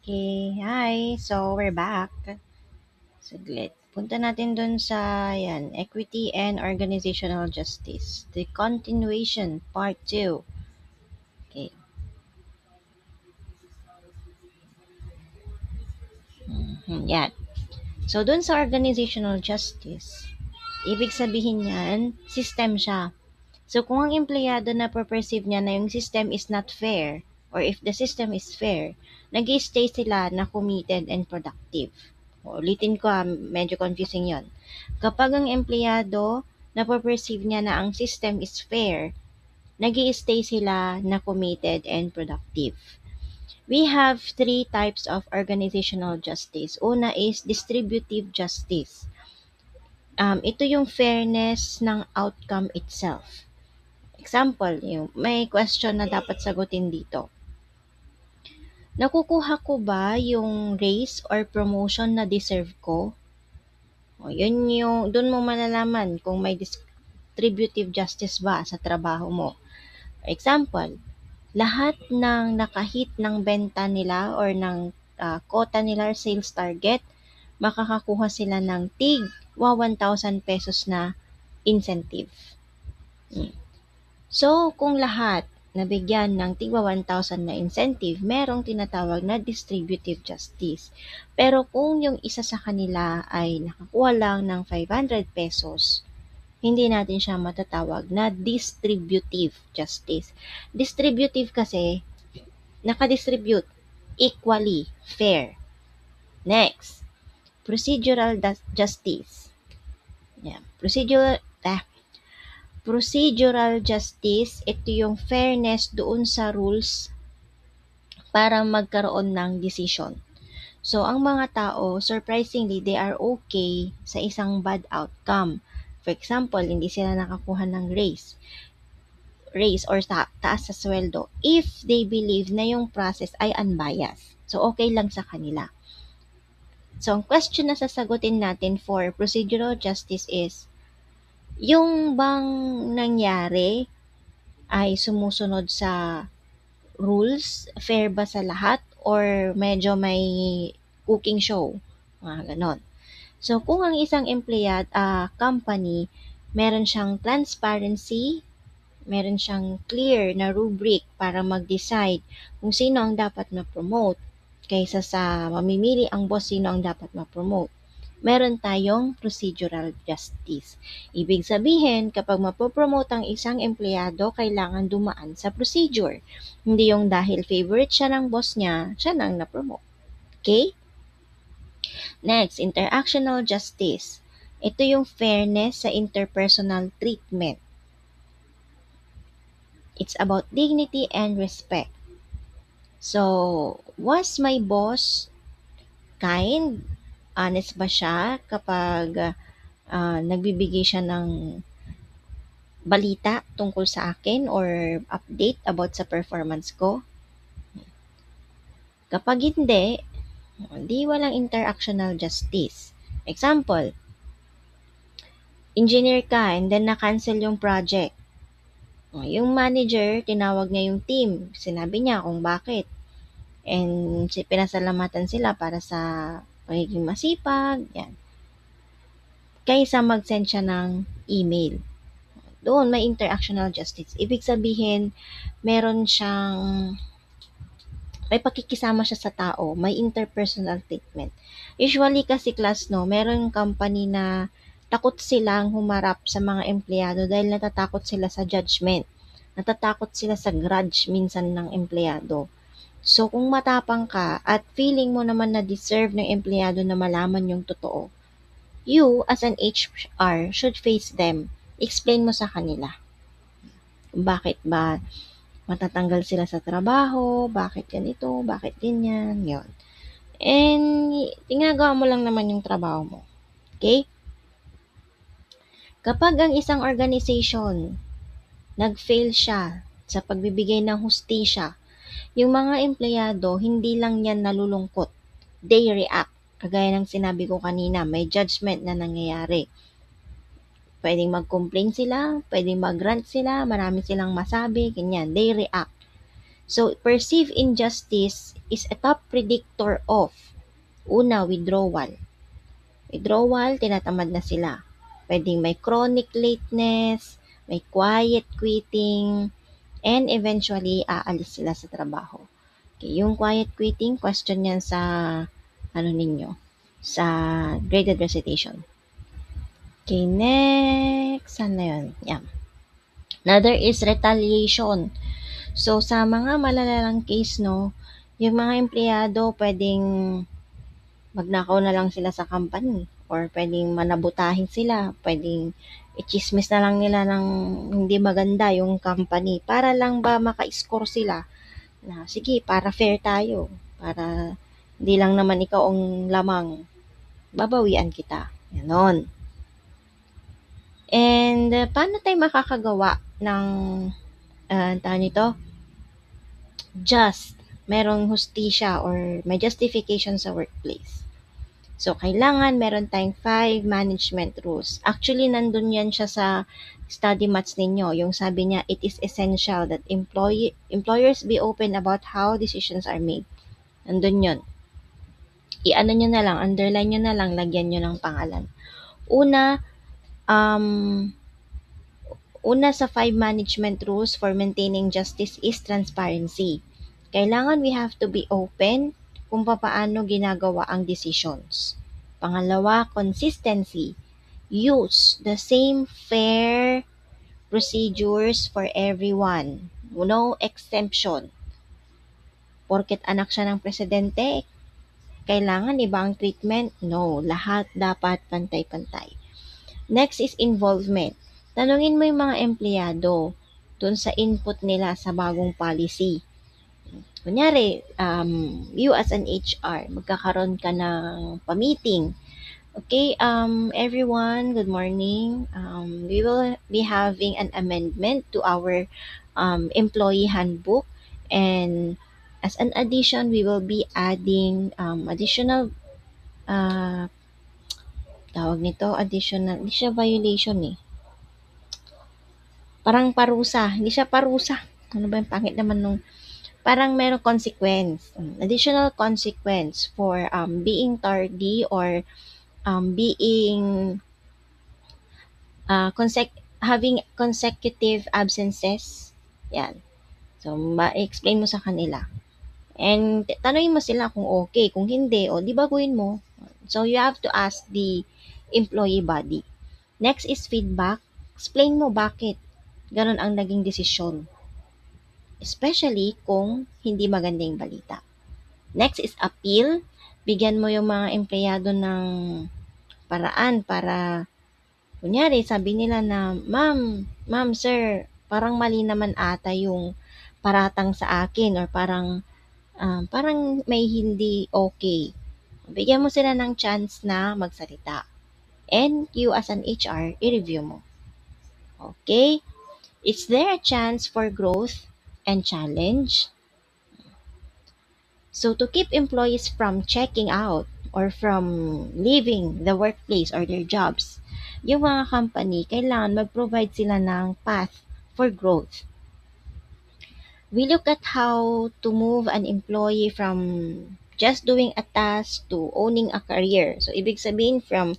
Okay, hi. So, we're back. Saglit. Punta natin dun sa, Equity and Organizational Justice. The continuation, part 2. Okay. Yan. So, dun sa organizational justice, ibig sabihin yan, system siya. So, kung ang empleyado na perceive niya na yung system is not fair, or if the system is fair, nag-stay sila na committed and productive. Ulitin ko medyo confusing yon. Kapag ang empleyado na perceive niya na ang system is fair, nag-stay sila na committed and productive. We have three types of organizational justice. Una is distributive justice. Ito yung fairness ng outcome itself. Example, yung may question na dapat sagutin dito. Nakukuha ko ba yung raise or promotion na deserve ko? Yun yung, dun mo malalaman kung may distributive justice ba sa trabaho mo. Example, lahat ng nakahit ng benta nila or ng quota nila or sales target, makakakuha sila ng tig 1,000 pesos na incentive. So, kung lahat nabigyan ng tigwa 1,000 na incentive, merong tinatawag na distributive justice. Pero kung yung isa sa kanila ay nakakuha lang ng 500 pesos, hindi natin siya matatawag na distributive justice. Distributive kasi, nakadistribute, equally, fair. Next, procedural justice. Procedural justice, ito yung fairness doon sa rules para magkaroon ng decision. So, ang mga tao, surprisingly, they are okay sa isang bad outcome. For example, hindi sila nakakuha ng raise or taas sa sweldo if they believe na yung process ay unbiased. So, okay lang sa kanila. So, ang question na sasagutin natin for procedural justice is, yung bang nangyari ay sumusunod sa rules, fair ba sa lahat, or medyo may cooking show, mga ganon. So, kung ang isang company, meron siyang transparency, meron siyang clear na rubric para mag-decide kung sino ang dapat ma-promote, kaysa sa mamimili ang boss sino ang dapat ma-promote, meron tayong procedural justice. Ibig sabihin, kapag mapopromote ang isang empleyado, kailangan dumaan sa procedure. Hindi yung dahil favorite siya ng boss niya, siya nang na-promote. Okay? Next, interactional justice. Ito yung fairness sa interpersonal treatment. It's about dignity and respect. So, was my boss kind? Honest ba siya kapag nagbibigay siya ng balita tungkol sa akin or update about sa performance ko? Kapag hindi walang interactional justice. Example, engineer ka and then na-cancel yung project. Yung manager, tinawag niya yung team. Sinabi niya kung bakit. And pinasalamatan sila para sa pagiging masipag. Yan. Kaysa mag-send siya ng email. Doon may interactional justice. Ibig sabihin, meron siyang may pakikisama siya sa tao, may interpersonal treatment. Usually kasi class, no, meron company na takot silang humarap sa mga empleyado dahil natatakot sila sa judgment. Natatakot sila sa grudge minsan ng empleyado. So, kung matapang ka at feeling mo naman na deserve ng empleyado na malaman yung totoo, you as an HR should face them. Explain mo sa kanila. Bakit ba matatanggal sila sa trabaho, bakit ganito, bakit ganyan, yon. And, ginagawa mo lang naman yung trabaho mo. Okay? Kapag ang isang organization, nag-fail siya sa pagbibigay ng hustisya, yung mga empleyado, hindi lang yan nalulungkot. They react. Kagaya ng sinabi ko kanina, may judgment na nangyayari. Pwedeng mag-complain sila, pwedeng mag-rant sila, marami silang masabi, ganyan. They react. So, perceived injustice is a top predictor of, una, withdrawal. Withdrawal, tinatamad na sila. Pwedeng may chronic lateness, may quiet quitting, and eventually, aalis sila sa trabaho. Okay, yung quiet quitting, question yan sa, ninyo, sa graded recitation. Okay, next, saan na yun? Yeah. Another is retaliation. So, sa mga malalalang case, no, yung mga empleyado pwedeng magnakaw na lang sila sa company or pwedeng manabutahin sila, pwedeng ichismis na lang nila ng hindi maganda yung company para lang ba maka-score sila na sige, para fair tayo, para hindi lang naman ikaw ang lamang, babawian kita. Ganon. And paano tayo makakagawa ng tawag nito? Just, merong hustisya or may justification sa workplace. So, kailangan meron tayong 5 management rules. Actually, nandun yan siya sa study mats ninyo. Yung sabi niya, it is essential that employers be open about how decisions are made. Nandun yun. I-ano nyo na lang, underline nyo na lang, lagyan nyo ng pangalan. Una sa 5 management rules for maintaining justice is transparency. Kailangan we have to be open kung paano ginagawa ang decisions. Pangalawa, consistency. Use the same fair procedures for everyone. No exemption. Porket anak siya ng presidente, kailangan iba ang treatment? No, lahat dapat pantay-pantay. Next is involvement. Tanungin mo yung mga empleyado dun sa input nila sa bagong policy. Kunyari, you as an HR, magkakaroon ka ng pa-meeting. Okay, everyone, good morning. We will be having an amendment to our employee handbook, and as an addition, we will be adding additional tawag nito, additional, hindi siya violation eh. Parang parusa, hindi siya parusa. Ano ba yung pangit naman nung, parang merong consequence. Additional consequence for being tardy or being having consecutive absences. Yan. So, ma-explain mo sa kanila. And tanungin mo sila kung okay. Kung hindi, o di baguhin mo. So, you have to ask the employee body. Next is feedback. Explain mo bakit ganun ang naging desisyon. Especially kung hindi maganda yung balita. Next is appeal. Bigyan mo yung mga empleyado ng paraan para, kunyari, sabi nila na, ma'am, sir, parang mali naman ata yung paratang sa akin or parang may hindi okay. Bigyan mo sila ng chance na magsalita. And you as an HR, i-review mo. Okay? Is there a chance for growth and challenge? So to keep employees from checking out or from leaving the workplace or their jobs, yung mga company, kailangan mag-provide sila ng path for growth. We look at how to move an employee from just doing a task to owning a career. So, ibig sabihin from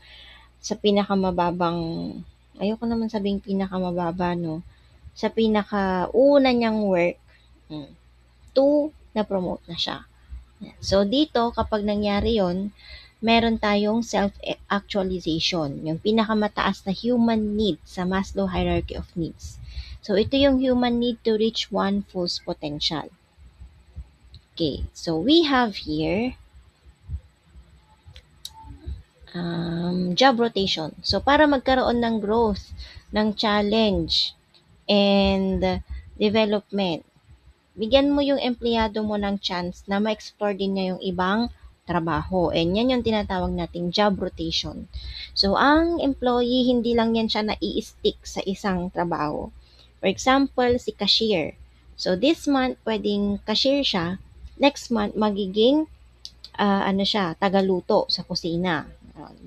sa pinakamababang, ayoko naman sabing pinakamababa, no? Sa pinakauna niyang work, to na-promote na siya. So, dito, kapag nangyari yon, meron tayong self-actualization, yung pinakamataas na human need sa Maslow hierarchy of needs. So, ito yung human need to reach one full potential. Okay, so we have here job rotation. So, para magkaroon ng growth, ng challenge, and development, bigyan mo yung empleyado mo ng chance na ma-explore din niya yung ibang trabaho. And yan yung tinatawag nating job rotation. So, ang employee, hindi lang yan siya na-i-stick sa isang trabaho. For example, si cashier. So, this month, pwedeng cashier siya. Next month, magiging tagaluto sa kusina.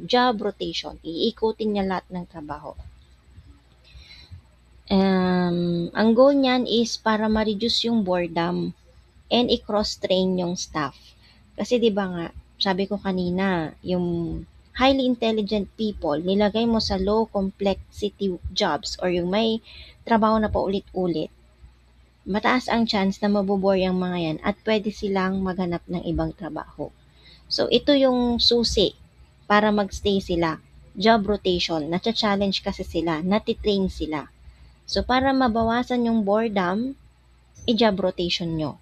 Job rotation. Iikutin niya lahat ng trabaho. Ang goal niyan is para ma-reduce yung boredom. and i-cross-train yung staff. Kasi 'di ba nga, sabi ko kanina, yung highly intelligent people, nilagay mo sa low complexity jobs or yung may trabaho na paulit-ulit, mataas ang chance na mabobore ang mga yan at pwede silang maghanap ng ibang trabaho. So, ito yung susi para magstay sila. Job rotation, na-challenge kasi sila, natitrain sila. So, para mabawasan yung boredom, i-job rotation nyo.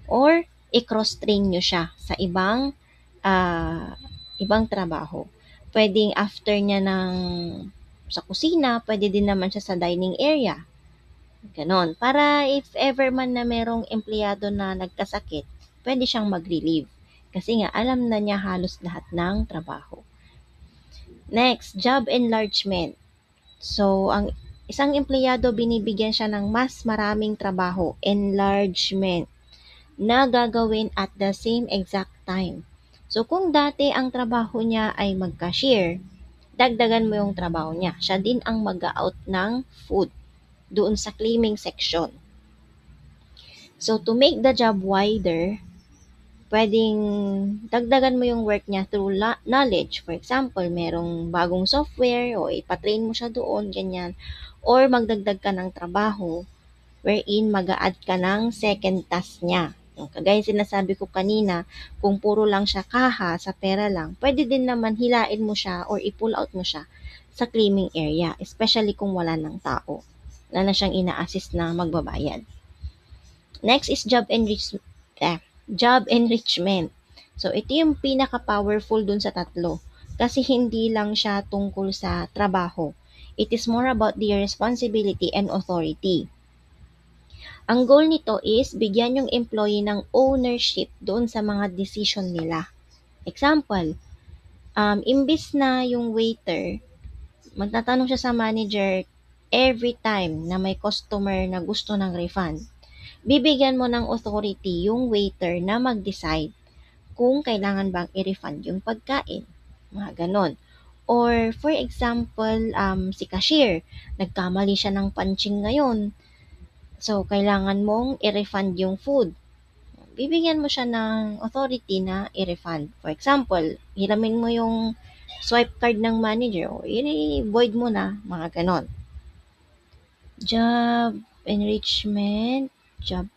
Or, i-cross-train nyo siya sa ibang trabaho. Pwedeng after niya sa kusina, pwede din naman siya sa dining area. Ganon. Para if ever man na merong empleyado na nagkasakit, pwede siyang mag-relieve. Kasi nga, alam na niya halos lahat ng trabaho. Next, job enlargement. So, ang isang empleyado, binibigyan siya ng mas maraming trabaho, enlargement, na gagawin at the same exact time. So, kung dati ang trabaho niya ay mag-cashier, dagdagan mo yung trabaho niya. Siya din ang mag-out ng food doon sa claiming section. So, to make the job wider, pwedeng dagdagan mo yung work niya through knowledge. For example, merong bagong software o ipatrain mo siya doon, ganyan. Or magdagdag ka ng trabaho wherein mag-a-add ka ng second task niya. Kagaya sinasabi ko kanina, kung puro lang siya kaha sa pera lang, pwede din naman hilain mo siya or i-pull out mo siya sa claiming area, especially kung wala ng tao. Wala na siyang ina-assist na magbabayad. Next is job enrichment. So, ito yung pinaka-powerful dun sa tatlo. Kasi hindi lang siya tungkol sa trabaho. It is more about the responsibility and authority. Ang goal nito is bigyan yung employee ng ownership doon sa mga decision nila. Example, imbis na yung waiter, magtatanong siya sa manager every time na may customer na gusto ng refund. Bibigyan mo ng authority yung waiter na mag-decide kung kailangan bang i-refund yung pagkain. Mga ganon. Or for example, si cashier, nagkamali siya ng punching ngayon. So, kailangan mong i-refund yung food. Bibigyan mo siya ng authority na i-refund. For example, hiramin mo yung swipe card ng manager o i-void mo na, mga ganon. Job enrichment, job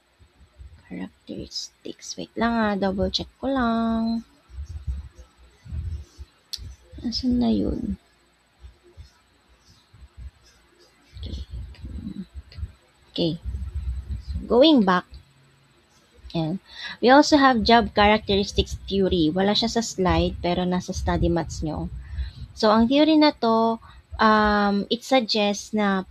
characteristics. Wait lang double check ko lang. Nasaan na yun? Okay. Going back, and we also have job characteristics theory. Wala siya sa slide, pero nasa study mats nyo. So, ang theory na to, it suggests na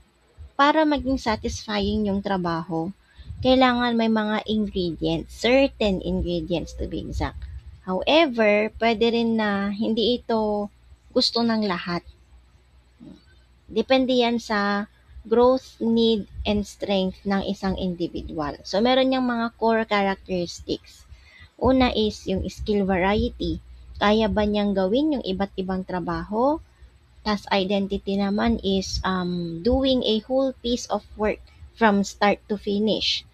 para maging satisfying yung trabaho, kailangan may mga ingredients, certain ingredients to be exact. However, pwede rin na hindi ito gusto ng lahat. Depende yan sa growth, need, and strength ng isang individual. So, meron niyang mga core characteristics. Una is yung skill variety. Kaya ba niyang gawin yung iba't ibang trabaho? Task identity naman is doing a whole piece of work from start to finish.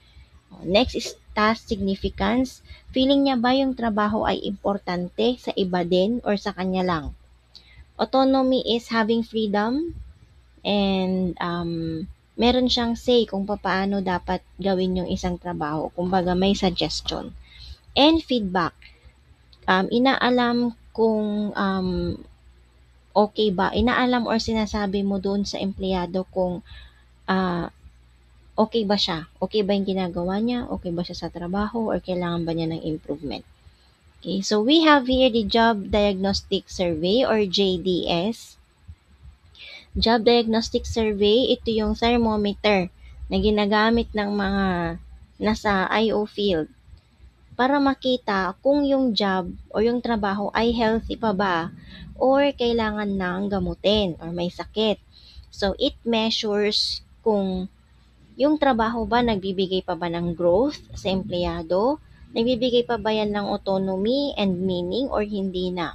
Next is task significance. Feeling niya ba yung trabaho ay importante sa iba din or sa kanya lang? Autonomy is having freedom and meron siyang say kung paano dapat gawin yung isang trabaho. Kumbaga may suggestion. And feedback. Inaalam kung okay ba, inaalam or sinasabi mo doon sa empleyado kung okay ba siya, okay ba yung ginagawa niya, okay ba siya sa trabaho, or kailangan ba niya ng improvement. Okay, so we have here the Job Diagnostic Survey or JDS. Job Diagnostic Survey, ito yung thermometer na ginagamit ng mga nasa IO field para makita kung yung job o yung trabaho ay healthy pa ba or kailangan ng gamutin or may sakit. So, it measures kung yung trabaho ba nagbibigay pa ba ng growth sa empleyado, nagbibigay pa ba yan ng autonomy and meaning or hindi na.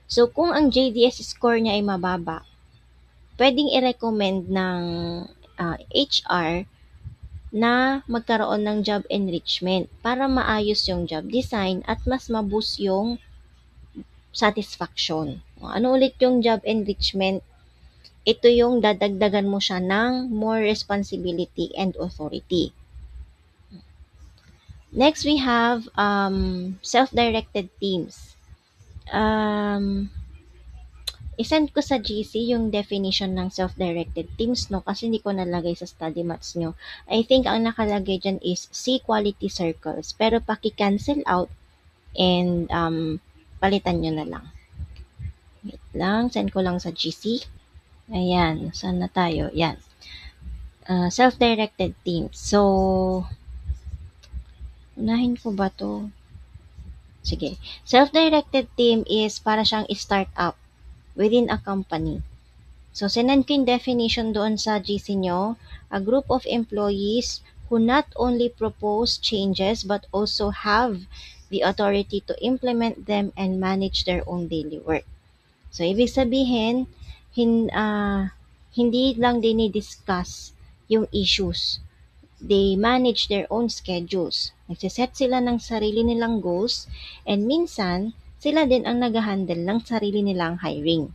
So, kung ang JDS score niya ay mababa, pwedeng i-recommend ng HR na magkaroon ng job enrichment para maayos yung job design at mas maboost yung satisfaction. Ano ulit yung job enrichment? Ito yung dadagdagan mo siya ng more responsibility and authority. Next, we have self-directed teams. Isend ko sa GC yung definition ng self-directed teams, no? Kasi hindi ko nalagay sa study mats nyo. I think ang nakalagay dyan is C quality circles. Pero paki-cancel out and palitan nyo na lang. Wait lang, send ko lang sa GC. Ayan, saan na tayo? Yan. Self-directed teams. So, unahin ko ba to? Sige. Self-directed team is para siyang startup within a company. So, sinend ko yung definition doon sa GC nyo. A group of employees who not only propose changes but also have the authority to implement them and manage their own daily work. So, ibig sabihin, hindi lang dinidiscuss yung issues. They manage their own schedules. Nagsiset sila ng sarili nilang goals and minsan, sila din ang nag-handle ng sarili nilang hiring.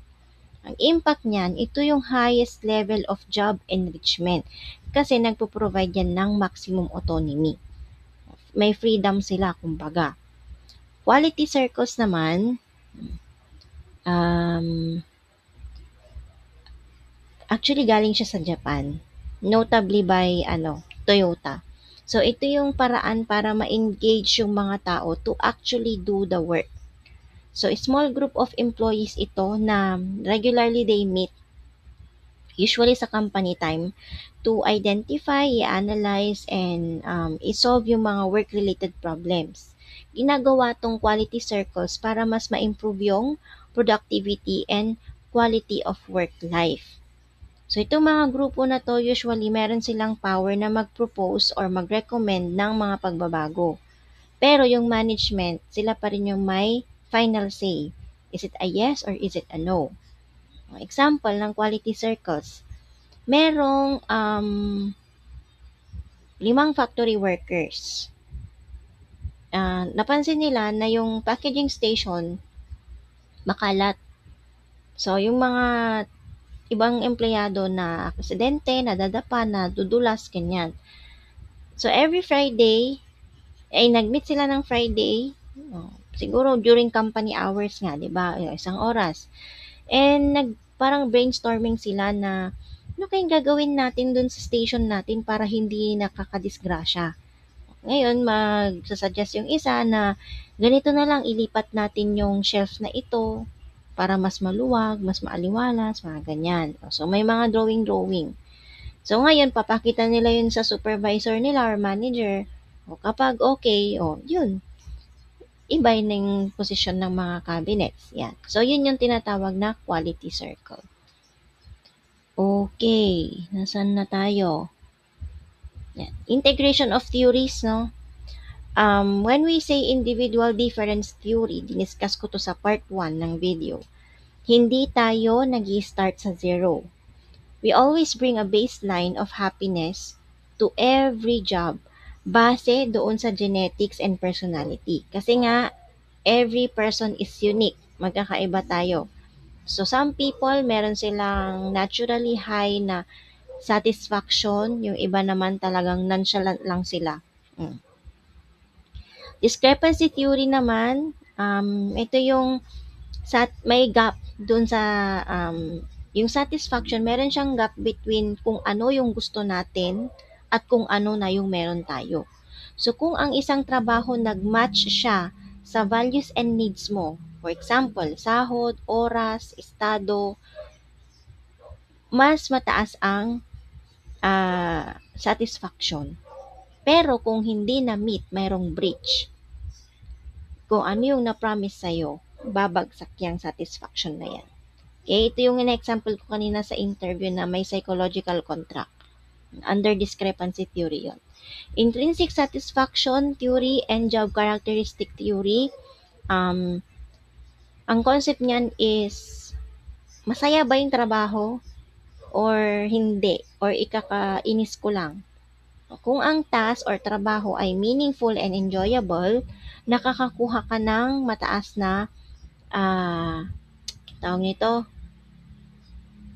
Ang impact niyan, ito yung highest level of job enrichment kasi nagpo-provide yan ng maximum autonomy. May freedom sila, kumbaga. Quality circles naman, actually galing siya sa Japan, notably by Toyota. So ito yung paraan para ma-engage yung mga tao to actually do the work. So a small group of employees ito na regularly they meet, usually sa company time, to identify, i-analyze, and i-solve yung mga work-related problems. Ginagawa tong quality circles para mas ma-improve yung productivity and quality of work life. So, itong mga grupo na to, usually meron silang power na mag-propose or mag-recommend ng mga pagbabago. Pero yung management, sila pa rin yung may final say. Is it a yes or is it a no? Example ng quality circles. Merong 5 factory workers. Napansin nila na yung packaging station makalat. So, yung mga ibang empleyado na aksidente, nadadapa, nadudulas, ganyan. So, every Friday, nag-meet sila ng Friday, siguro during company hours nga, di ba? Isang oras. And parang brainstorming sila na ano kayang gagawin natin dun sa station natin para hindi nakakadisgrasya. Ngayon, magsasuggest yung isa na ganito na lang ilipat natin yung shelf na ito para mas maluwag, mas maaliwalas, mga ganyan. So, may mga drawing. So, ngayon, papakita nila yun sa supervisor nila or manager. O, kapag okay, yun. Iba yun yung posisyon ng mga cabinets. Yan. So, yun yung tinatawag na quality circle. Okay. Nasaan na tayo? Yan. Integration of theories, no? When we say individual difference theory, diniscuss ko to sa part 1 ng video. Hindi tayo nag-i-start sa zero. We always bring a baseline of happiness to every job base doon sa genetics and personality. Kasi nga, every person is unique. Magkakaiba tayo. So, some people, meron silang naturally high na satisfaction. Yung iba naman talagang nonchalant lang sila. Discrepancy theory naman, ito yung may gap dun sa yung satisfaction, meron siyang gap between kung ano yung gusto natin at kung ano na yung meron tayo. So, kung ang isang trabaho nag-match siya sa values and needs mo, for example, sahod, oras, estado, mas mataas ang satisfaction. Pero kung hindi na-meet, mayroong breach. Kung ano yung na-promise sa'yo, babagsak yung satisfaction na yan. Okay, ito yung in-example ko kanina sa interview na may psychological contract. Under discrepancy theory yon. Intrinsic satisfaction theory and job characteristic theory, ang concept niyan is, masaya ba yung trabaho or hindi? Or ikakainis ko lang? Kung ang task or trabaho ay meaningful and enjoyable, nakakakuha ka ng mataas na, ah, tawag nito,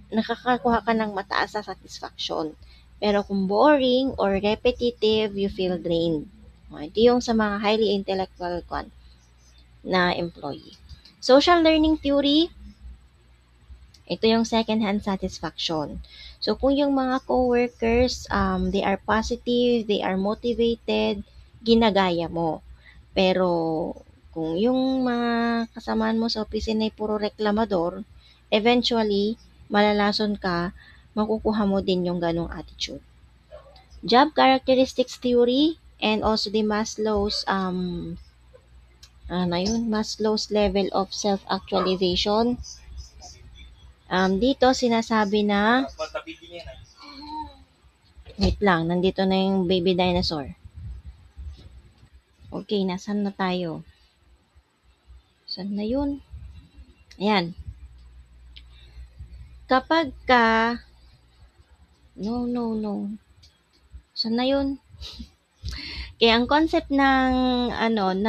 nakakakuha ka ng mataas na satisfaction. Pero kung boring or repetitive, you feel drained. Ito yung sa mga highly intellectual na employee. Social learning theory, ito yung second-hand satisfaction. So, kung yung mga coworkers, they are positive, they are motivated, ginagaya mo. Pero, kung yung mga kasamaan mo sa opisina ay puro reklamador, eventually, malalason ka, makukuha mo din yung ganong attitude. Job characteristics theory and also the Maslow's level of self-actualization. Dito sinasabi na, wait lang, nandito na yung baby dinosaur. Okay, nasan na tayo? Saan na yun? Ayan. Kapag ka, no. Saan na yun? Kaya ang concept ng, ng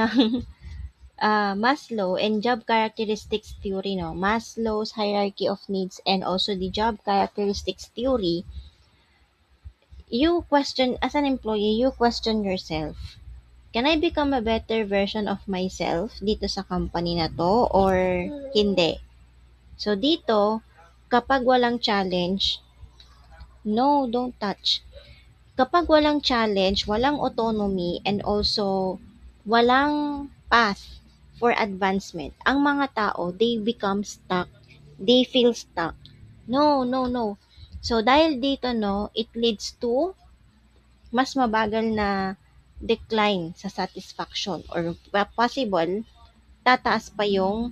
Maslow and job characteristics theory, no? Maslow's hierarchy of needs and also the job characteristics theory, you question, as an employee, you question yourself. Can I become a better version of myself dito sa company na to or hindi? So dito, kapag walang challenge, no, don't touch. Kapag walang challenge, walang autonomy, and also walang path for advancement, ang mga tao, they become stuck. They feel stuck. No. So, dahil dito, no, it leads to mas mabagal na decline sa satisfaction or possible, tataas pa yung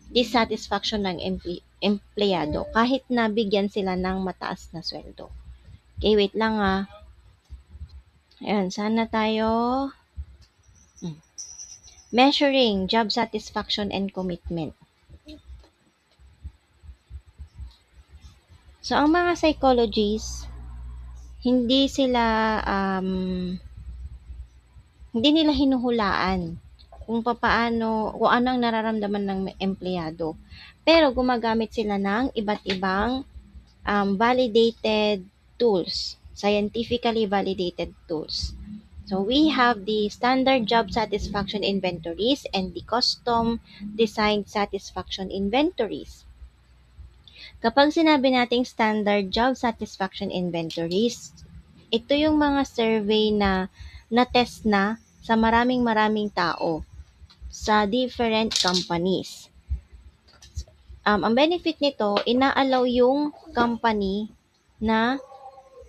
dissatisfaction ng empleyado kahit na bigyan sila ng mataas na sweldo. Okay, wait lang ah. Ayan, sana tayo. Measuring job satisfaction and commitment. So, ang mga psychologists, hindi sila, hindi nila hinuhulaan kung anong nararamdaman ng empleyado. Pero gumagamit sila ng iba't ibang validated tools, scientifically validated tools. So we have the standard job satisfaction inventories and the custom designed satisfaction inventories. Kapag sinabi nating standard job satisfaction inventories, ito yung mga survey na na-test na sa maraming tao sa different companies. Ang benefit nito, ina-allow yung company na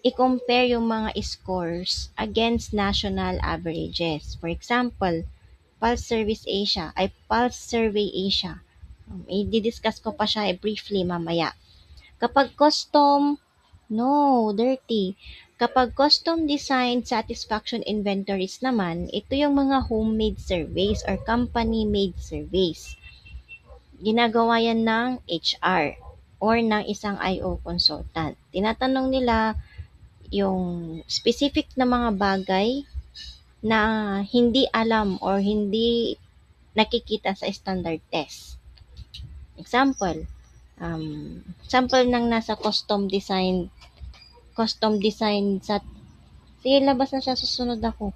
i-compare yung mga scores against national averages. For example, Pulse Survey Asia. I-discuss ko pa siya briefly mamaya. Kapag dirty. Kapag custom designed satisfaction inventories naman, ito yung mga homemade surveys or company-made surveys. Ginagawa yan ng HR or ng isang IO consultant. Tinatanong nila yung specific na mga bagay na hindi alam or hindi nakikita sa standard test. Sample ng nasa custom design sa, sige labas na siya, susunod ako.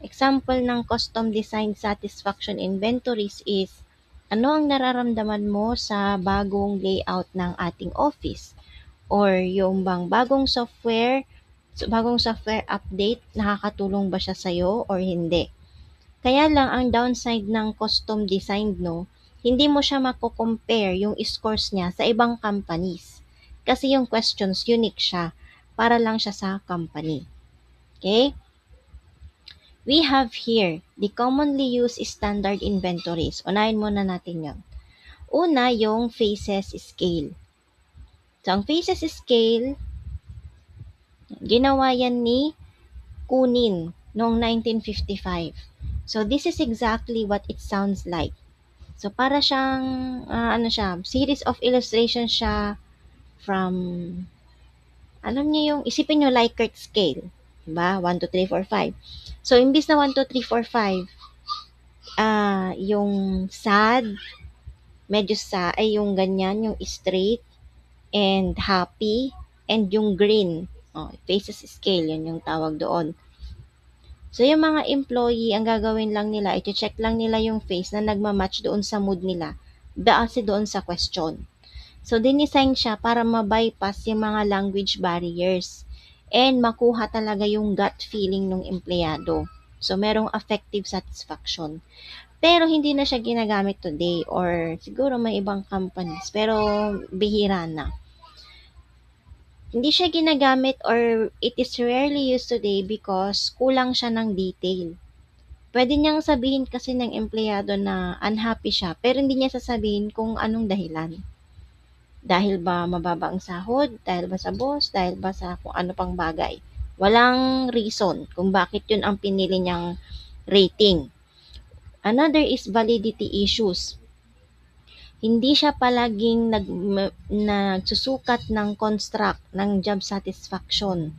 Example ng custom design satisfaction inventories is, ano ang nararamdaman mo sa bagong layout ng ating office? Or yung bang bagong software update, nakakatulong ba siya sa'yo or hindi? Kaya lang ang downside ng custom design, no, hindi mo siya mako-compare yung scores niya sa ibang companies. Kasi yung questions unique siya, para lang siya sa company. Okay? We have here the commonly used standard inventories. Unahin muna natin yon. Una, yung phases scale. So, ang phases scale, ginawa yan ni Kunin noong 1955. So, this is exactly what it sounds like. So, para siyang, series of illustrations siya from, alam niyo yung, isipin nyo Likert scale. Diba? 1, 2, 3, 4, 5. So, imbis na 1, 2, 3, 4, 5, yung sad, medyo ay yung ganyan, yung straight, and happy, and yung green. Oh, faces scale, yun yung tawag doon. So, yung mga employee, ang gagawin lang nila, i-check lang nila yung face na nagmamatch doon sa mood nila, base doon sa question. So, dinesign siya para ma-bypass yung mga language barriers and makuha talaga yung gut feeling ng empleyado. So, merong affective satisfaction. Pero hindi na siya ginagamit today or siguro may ibang companies pero bihira na. Hindi siya ginagamit or it is rarely used today because kulang siya ng detail. Pwede niyang sabihin kasi ng empleyado na unhappy siya pero hindi niya sasabihin kung anong dahilan. Dahil ba mababa ang sahod? Dahil ba sa boss? Dahil ba sa kung ano pang bagay? Walang reason kung bakit yun ang pinili niyang rating. Another is validity issues. Hindi siya palaging nagsusukat ng construct ng job satisfaction.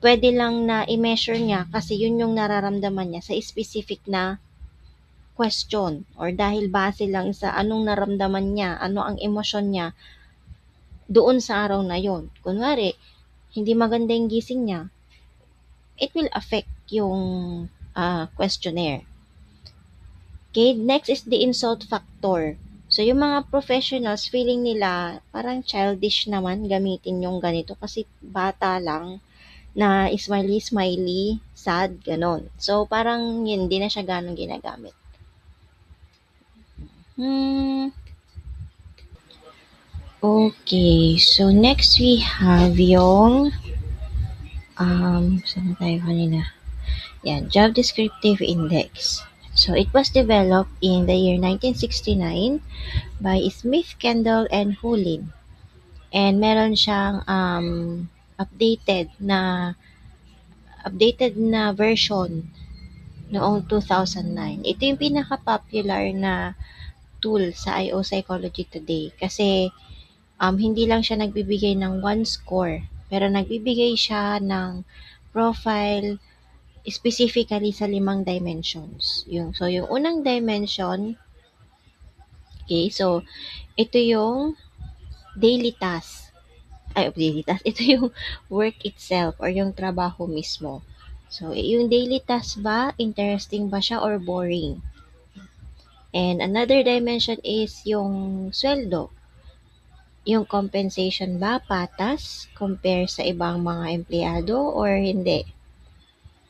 Pwede lang na i-measure niya kasi yun yung nararamdaman niya sa specific na question or dahil base lang sa anong naramdaman niya, ano ang emosyon niya doon sa araw na yon. Kunwari, hindi maganda yung gising niya, it will affect yung questionnaire. Okay, next is the insult factor. So, yung mga professionals, feeling nila parang childish naman gamitin yung ganito kasi bata lang na smiley-smiley, sad, ganon. So, parang yun, hindi na siya ganong ginagamit. Hmm, okay. So, next we have yung, saan tayo kanina? Yan, Job Descriptive Index. So, it was developed in the year 1969 by Smith, Kendall, and Hulin. And meron siyang updated na version noong 2009. Ito yung pinaka-popular na tool sa IO Psychology today kasi hindi lang siya nagbibigay ng one score, pero nagbibigay siya ng profile specifically sa 5 dimensions. So yung unang dimension, okay, so ito yung daily task. Daily task. Ito yung work itself or yung trabaho mismo. So, yung daily task ba, interesting ba siya or boring? And another dimension is yung sweldo. Yung compensation ba patas compare sa ibang mga empleyado or hindi?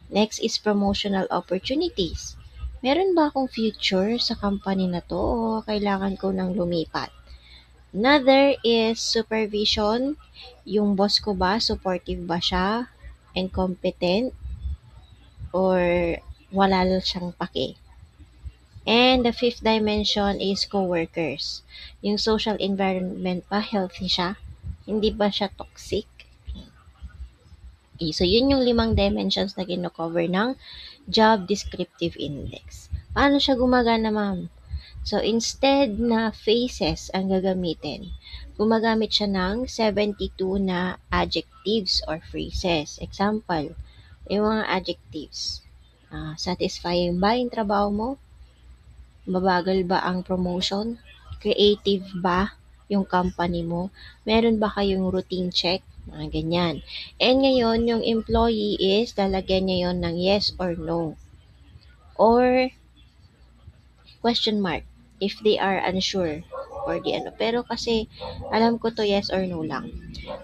Next is promotional opportunities. Meron ba akong future sa company na to o kailangan ko nang lumipat? Another is supervision. Yung boss ko ba, supportive ba siya and competent or wala lang siyang pake? And the fifth dimension is coworkers. Yung social environment ba, healthy siya? Hindi ba siya toxic? Okay, so yun yung 5 dimensions na kino-cover ng Job Descriptive Index. Paano siya gumagana, ma'am? So, instead na faces ang gagamitin, gumagamit siya ng 72 na adjectives or phrases. Example, yung mga adjectives. Satisfying ba yung trabaho mo? Mabagal ba ang promotion? Creative ba yung company mo? Meron ba kayong routine check? Mga ganyan. And ngayon, yung employee is lalagyan niya yon ng yes or no. Or question mark if they are unsure or the ano. Pero kasi alam ko to yes or no lang.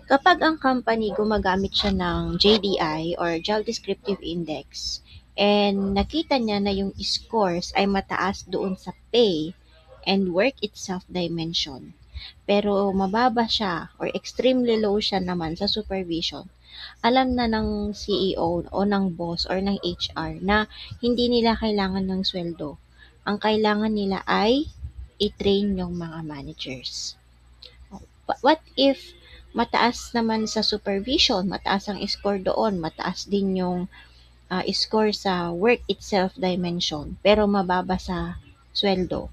Kapag ang company gumagamit siya ng JDI or Job Descriptive Index and nakita niya na yung scores ay mataas doon sa pay and work itself dimension pero mababa siya or extremely low siya naman sa supervision, alam na ng CEO o ng boss or ng HR na hindi nila kailangan ng sweldo. Ang kailangan nila ay i-train yung mga managers. What if mataas naman sa supervision, mataas ang score doon, mataas din yung score sa work itself dimension, pero mababa sa sweldo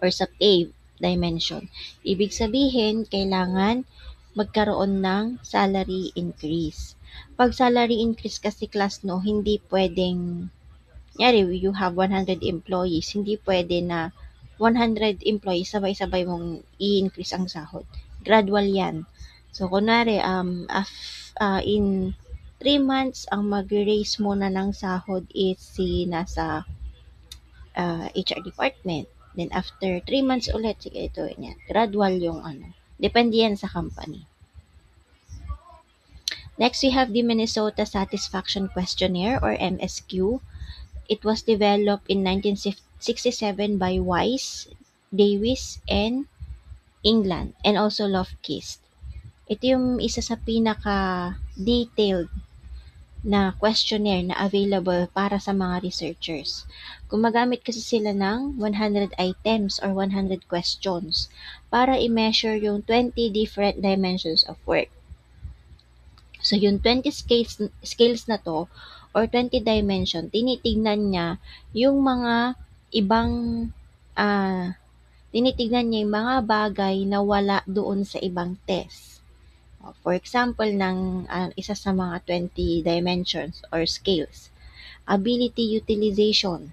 or sa pay dimension. Ibig sabihin, kailangan magkaroon ng salary increase. Pag salary increase kasi class, no, hindi pwedeng, kunyari, you have 100 employees, hindi pwede na 100 employees sabay-sabay mong i-increase ang sahod. Gradual yan. So, kunwari, in 3 months, ang mag-raise muna ng sahod is si nasa HR department. Then, after 3 months ulit, sige, ito, yan. Gradual yung ano. Depende yan sa company. Next, we have the Minnesota Satisfaction Questionnaire or MSQ. It was developed in 1967 by Weiss, Davis, and England, and also Lofquist. Ito yung isa sa pinaka-detailed na questionnaire na available para sa mga researchers. Gumagamit kasi sila ng 100 items or 100 questions para i-measure yung 20 different dimensions of work. So, yung 20 scales na to, or 20 dimension, tinitignan niya yung mga ibang, tinitignan niya yung mga bagay na wala doon sa ibang test. For example, isa sa mga 20 dimensions or scales, ability utilization.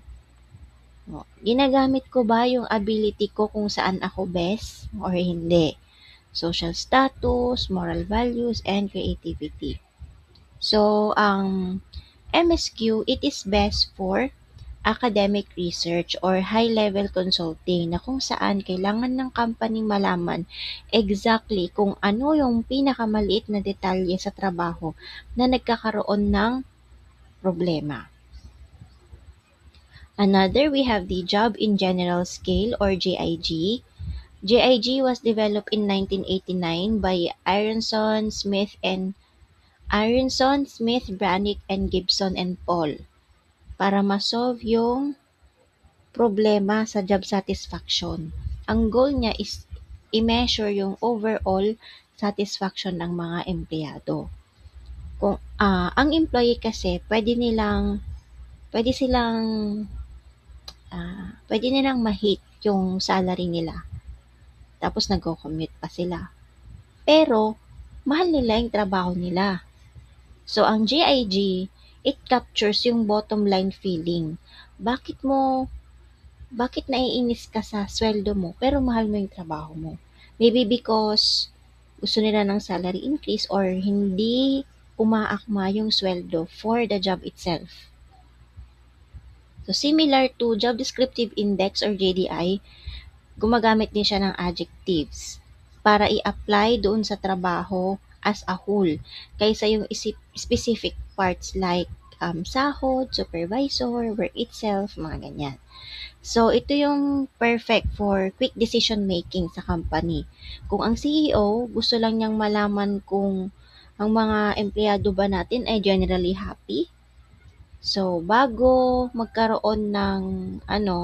Ginagamit ko ba yung ability ko kung saan ako best or hindi? Social status, moral values, and creativity. So, ang MSQ, it is best for academic research or high-level consulting na kung saan kailangan ng company malaman exactly kung ano yung pinakamaliit na detalye sa trabaho na nagkakaroon ng problema. Another, we have the Job in General Scale or JIG. JIG was developed in 1989 by Aronson, Smith, Brannick, and Gibson and Paul para ma-solve yung problema sa job satisfaction. Ang goal niya is i-measure yung overall satisfaction ng mga empleyado. Kung ang employee kasi pwede nilang ma-hit yung salary nila. Tapos nagko-commute pa sila. Pero mahal nila yung trabaho nila. So ang GIG, it captures yung bottom line feeling. Bakit naiinis ka sa sweldo mo pero mahal mo yung trabaho mo? Maybe because gusto nila ng salary increase or hindi umaakma yung sweldo for the job itself. So, similar to Job Descriptive Index or JDI, gumagamit din siya ng adjectives para i-apply doon sa trabaho as a whole kaysa yung specific parts like sahod, supervisor, work itself, mga ganyan. So, ito yung perfect for quick decision making sa company. Kung ang CEO, gusto lang niyang malaman kung ang mga empleyado ba natin ay generally happy. So, bago magkaroon ng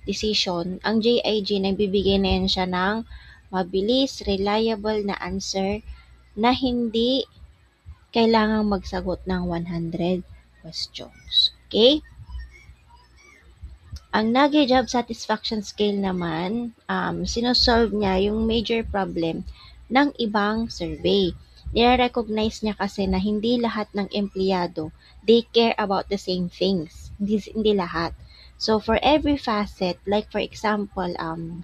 decision, ang JIG nagbibigay na yan siya ng mabilis, reliable na answer na hindi kailangang magsagot ng 100 questions. Okay? Ang NAGI Job Satisfaction Scale naman, sinosolve niya yung major problem ng ibang survey. Nire-recognize niya kasi na hindi lahat ng empleyado, they care about the same things. Hindi lahat. So, for every facet, like for example,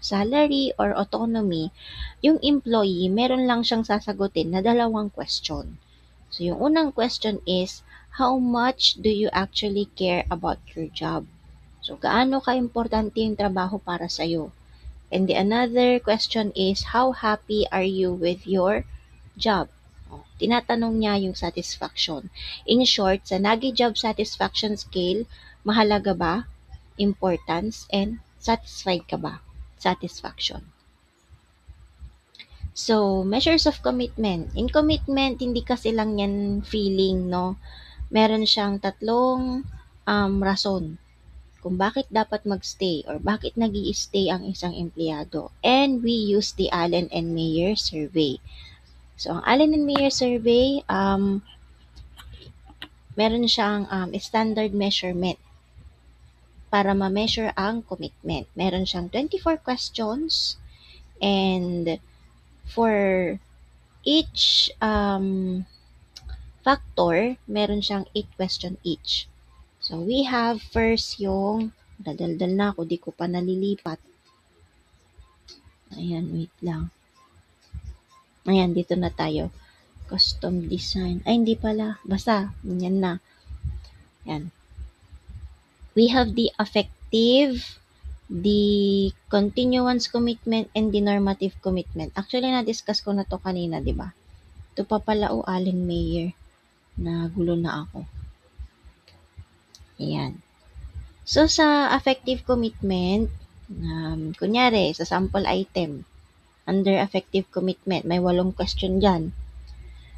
salary or autonomy, yung employee, meron lang siyang sasagutin na 2 question. So, yung unang question is, how much do you actually care about your job? So, gaano ka-importante yung trabaho para sa'yo? And the another question is, how happy are you with your job? Tinatanong niya yung satisfaction. In short, sa NAGI Job Satisfaction Scale, mahalaga ba, importance, and satisfied ka ba? Satisfaction. So, measures of commitment. In commitment, hindi kasi lang yan feeling, no? Meron siyang 3 rason kung bakit dapat magstay or bakit nag-i-stay ang isang empleyado. And we use the Allen and Mayer survey. So, ang Allen and Mayer survey, meron siyang standard measurement para ma-measure ang commitment. Meron siyang 24 questions and for each factor, meron siyang 8 question each. So, we have first yung, dadaldal na ako, di ko pa nalilipat. Ayan, wait lang. Ayan, dito na tayo. Custom design. Ay, hindi pala. Basta, yan na. Yan. We have the affective, the continuance commitment, and the normative commitment. Actually, na-discuss ko na to kanina, di ba? Ito pa pala, Allen Mayer. Nagulo na ako. Ayan. So, sa affective commitment, kunyari, sa sample item, under affective commitment, may 8 question dyan.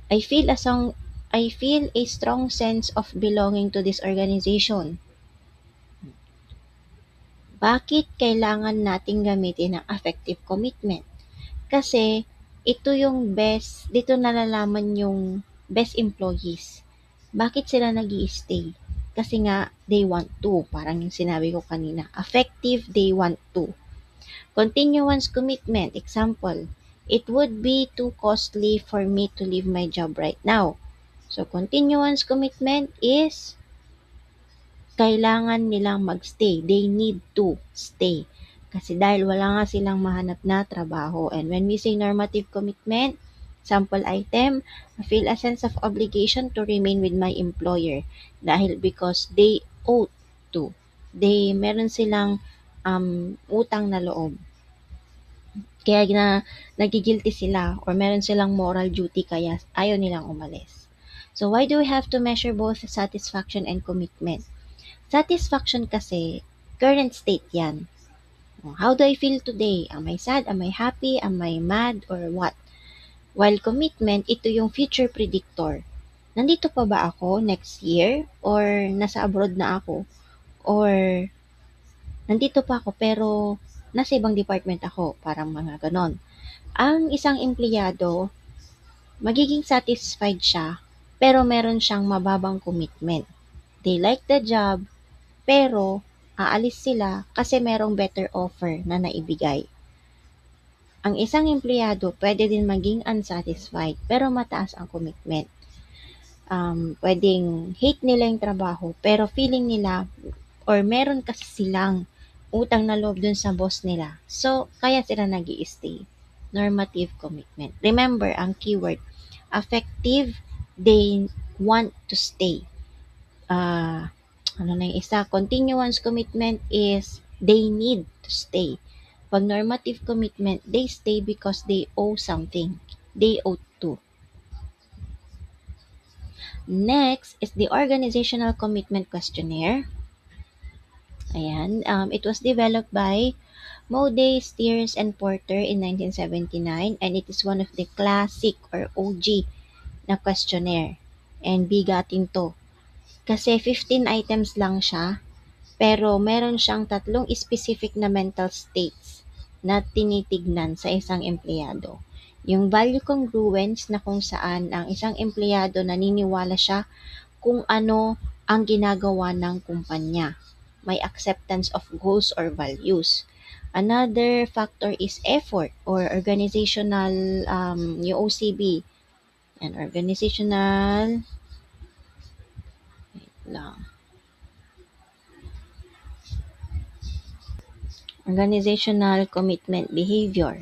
I feel a strong sense of belonging to this organization. Bakit kailangan nating gamitin ang affective commitment? Kasi ito yung dito nalalaman yung best employees. Bakit sila nag-i-stay? Kasi nga, they want to. Parang yung sinabi ko kanina. Affective, they want to. Continuance commitment, example, it would be too costly for me to leave my job right now. So, continuance commitment is kailangan nilang magstay. They need to stay. Kasi dahil wala nga silang mahanap na trabaho. And when we say normative commitment, sample item, I feel a sense of obligation to remain with my employer. Dahil because they ought to. Meron silang utang na loob. Kaya nagigilty sila or meron silang moral duty kaya ayaw nilang umalis. So why do we have to measure both satisfaction and commitment? Satisfaction kasi, current state yan. How do I feel today? Am I sad? Am I happy? Am I mad? Or what? While commitment, ito yung future predictor. Nandito pa ba ako next year? Or nasa abroad na ako? Or nandito pa ako pero nasa ibang department ako? Parang mga ganon. Ang isang empleyado, magiging satisfied siya pero meron siyang mababang commitment. They like the job, pero aalis sila kasi merong better offer na naibigay. Ang isang empleyado pwede din maging unsatisfied pero mataas ang commitment. Pwedeng hate nila yung trabaho pero feeling nila or meron kasi silang utang na loob dun sa boss nila. So, kaya sila nag-i-stay. Normative commitment. Remember, ang keyword, affective, they want to stay. Ano na yung isa? Continuance commitment is they need to stay. Pag normative commitment, they stay because they owe something. They owe to. Next is the organizational commitment questionnaire. Ayan. It was developed by Moday, Steers, and Porter in 1979 and it is one of the classic or OG na questionnaire. And bigatin to. Kasi 15 items lang siya. Pero meron siyang 3 specific na mental states na tinitignan sa isang empleyado. Yung value congruence na kung saan ang isang empleyado naniniwala siya kung ano ang ginagawa ng kumpanya. May acceptance of goals or values. Another factor is effort or organizational, yung OCB. And organizational, wait lang. Organizational commitment behavior.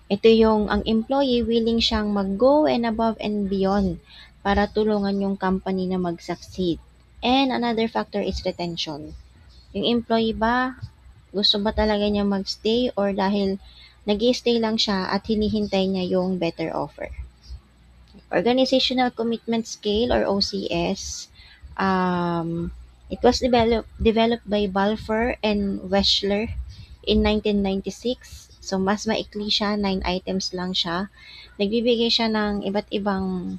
Ito yung ang employee willing siyang mag-go and above and beyond para tulungan yung company na mag-succeed. And another factor is retention. Yung employee ba, gusto ba talaga niya mag-stay or dahil nag-i-stay lang siya at hinihintay niya yung better offer. Organizational Commitment Scale or OCS, it was developed by Balfour and Wechsler in 1996. So, mas maikli siya, 9 items lang siya. Nagbibigay siya ng iba't ibang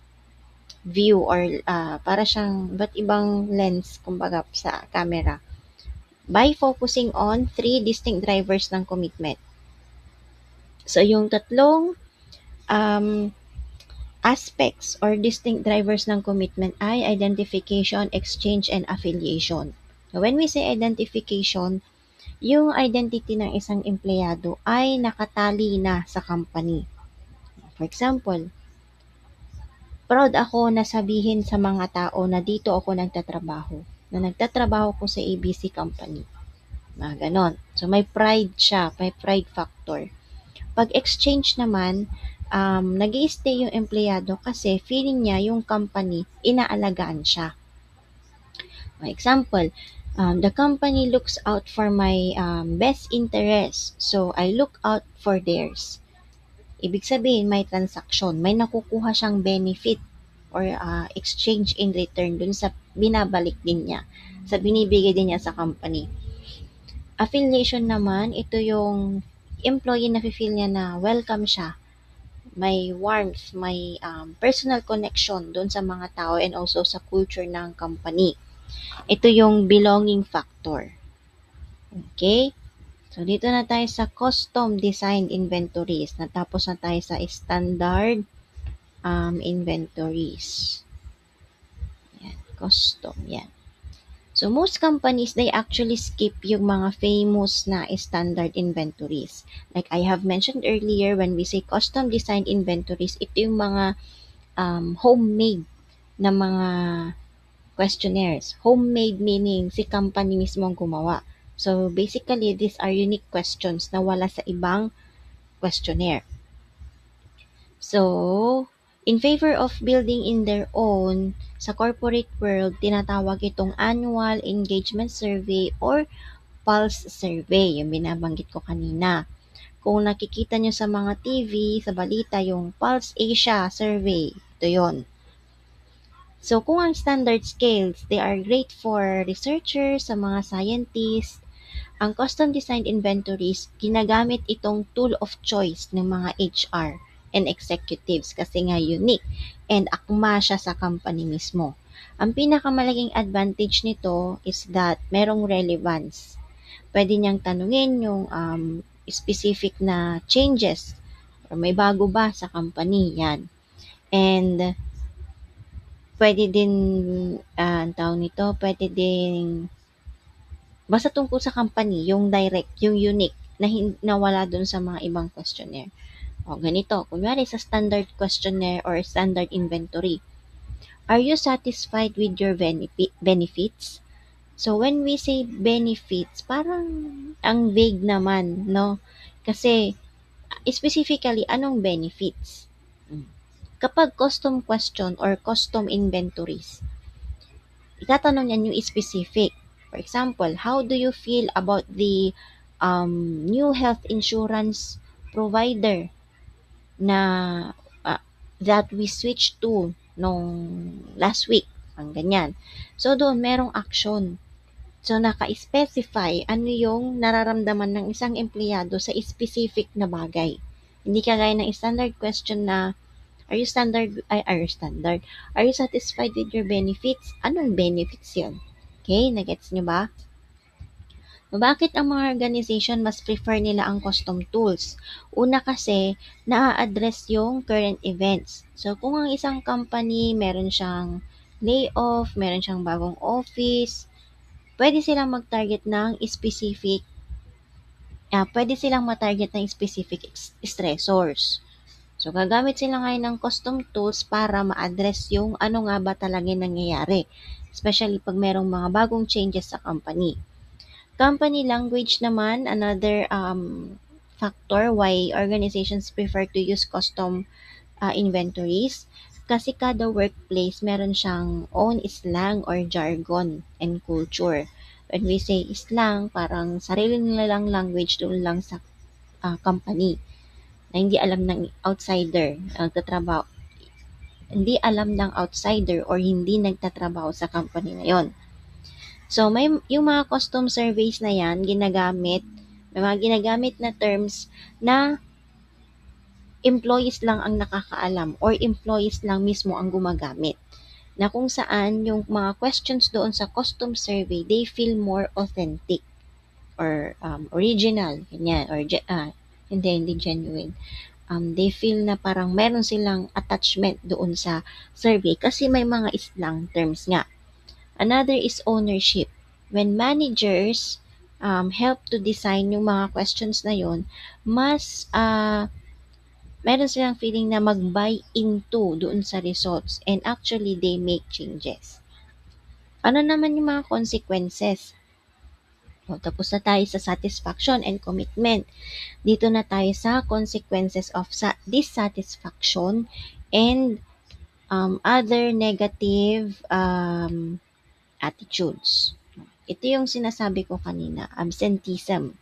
view or para siyang iba't ibang lens, kumbaga, sa camera. By focusing on 3 distinct drivers ng commitment. So, yung 3 aspects or distinct drivers ng commitment ay identification, exchange, and affiliation. So, when we say identification, yung identity ng isang empleyado ay nakatali na sa company. For example, proud ako na sabihin sa mga tao na dito ako nagtatrabaho, na nagtatrabaho ko sa ABC company. Mga ganon. So, may pride siya, may pride factor. Pag exchange naman, nag stay yung empleyado kasi feeling niya yung company, inaalagaan siya. For example, the company looks out for my best interest, so I look out for theirs. Ibig sabihin, may transaction, may nakukuha siyang benefit or exchange in return dun sa binabalik din niya, sa binibigay din niya sa company. Affiliation naman, ito yung employee na feel niya na welcome siya, may warmth, may personal connection doon sa mga tao and also sa culture ng company. Ito yung belonging factor. Okay? So, dito na tayo sa custom design inventories. Natapos na tayo sa standard inventories. Yan, custom. Yan. So, most companies, they actually skip yung mga famous na standard inventories. Like I have mentioned earlier, when we say custom design inventories, ito yung mga homemade na mga questionnaires. Homemade meaning si company mismo ang gumawa. So, basically, these are unique questions na wala sa ibang questionnaire. So, in favor of building in their own, sa corporate world, tinatawag itong annual engagement survey or pulse survey, yung binabanggit ko kanina. Kung nakikita nyo sa mga TV, sa balita, yung Pulse Asia survey, ito yon. So, kung ang standard scales, they are great for researchers, sa mga scientists, ang custom designed inventories, ginagamit itong tool of choice ng mga HR and executives kasi nga unique and akma siya sa company mismo. Ang pinakamalaking advantage nito is that merong relevance. Pwede niyang tanungin yung specific na changes or may bago ba sa company, yan. And pwede din, ang tawag nito, pwede din, basta tungkol sa company, yung direct, yung unique, na wala dun sa mga ibang questionnaire. O, ganito, kunwari sa standard questionnaire or standard inventory, are you satisfied with your benefits? So, when we say benefits, parang ang vague naman, no? Kasi, specifically, anong benefits? Kapag custom question or custom inventories, itatanong niyan yung specific. For example, how do you feel about the new health insurance provider na that we switched to nung last week? Ang ganyan. So, doon merong action. So, naka-specify ano yung nararamdaman ng isang empleyado sa specific na bagay. Hindi kagaya ng standard question na Are you standard? Are you satisfied with your benefits? Anong benefits yun? Okay, nagets nyo ba? Bakit ang mga organization mas prefer nila ang custom tools? Una kasi, na-address yung current events. So, kung ang isang company, meron siyang layoff, meron siyang bagong office, pwede silang mag-target ng specific, pwede silang ma-target ng specific stressors. So, gagamit sila ngayon ng custom tools para ma-address yung ano nga ba talaga nangyayari. Especially pag merong mga bagong changes sa company. Company language naman, another factor why organizations prefer to use custom inventories. Kasi kada workplace, meron siyang own slang or jargon and culture. When we say slang, parang sarili nila lang language doon lang sa company na hindi alam ng outsider nagtatrabaho, hindi alam ng outsider or hindi nagtatrabaho sa company na yon. So, may yung mga custom surveys na yan, may mga ginagamit na terms na employees lang ang nakakaalam or employees lang mismo ang gumagamit. Na kung saan yung mga questions doon sa custom survey, they feel more authentic or original, ganyan, or hindi genuine. They feel na parang meron silang attachment doon sa survey kasi may mga slang terms nga. Another is ownership. When managers help to design yung mga questions na yon, mas meron silang feeling na mag-buy into doon sa results and actually they make changes. Ano naman yung mga consequences? O, tapos na tayo sa satisfaction and commitment. Dito na tayo sa consequences of dissatisfaction and other negative attitudes. Ito yung sinasabi ko kanina, absenteeism.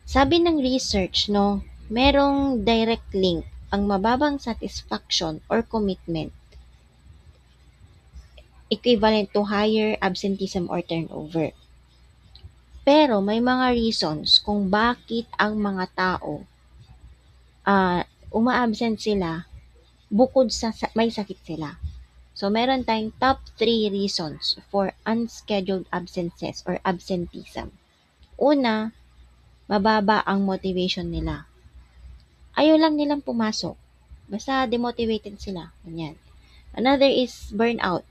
Sabi ng research, no, merong direct link ang mababang satisfaction or commitment equivalent to higher absenteeism or turnover. Pero may mga reasons kung bakit ang mga tao uma-absent sila bukod sa may sakit sila. So, meron tayong top 3 reasons for unscheduled absences or absenteeism. Una, mababa ang motivation nila. Ayaw lang nilang pumasok. Basta demotivated sila. Ganyan. Another is burnout.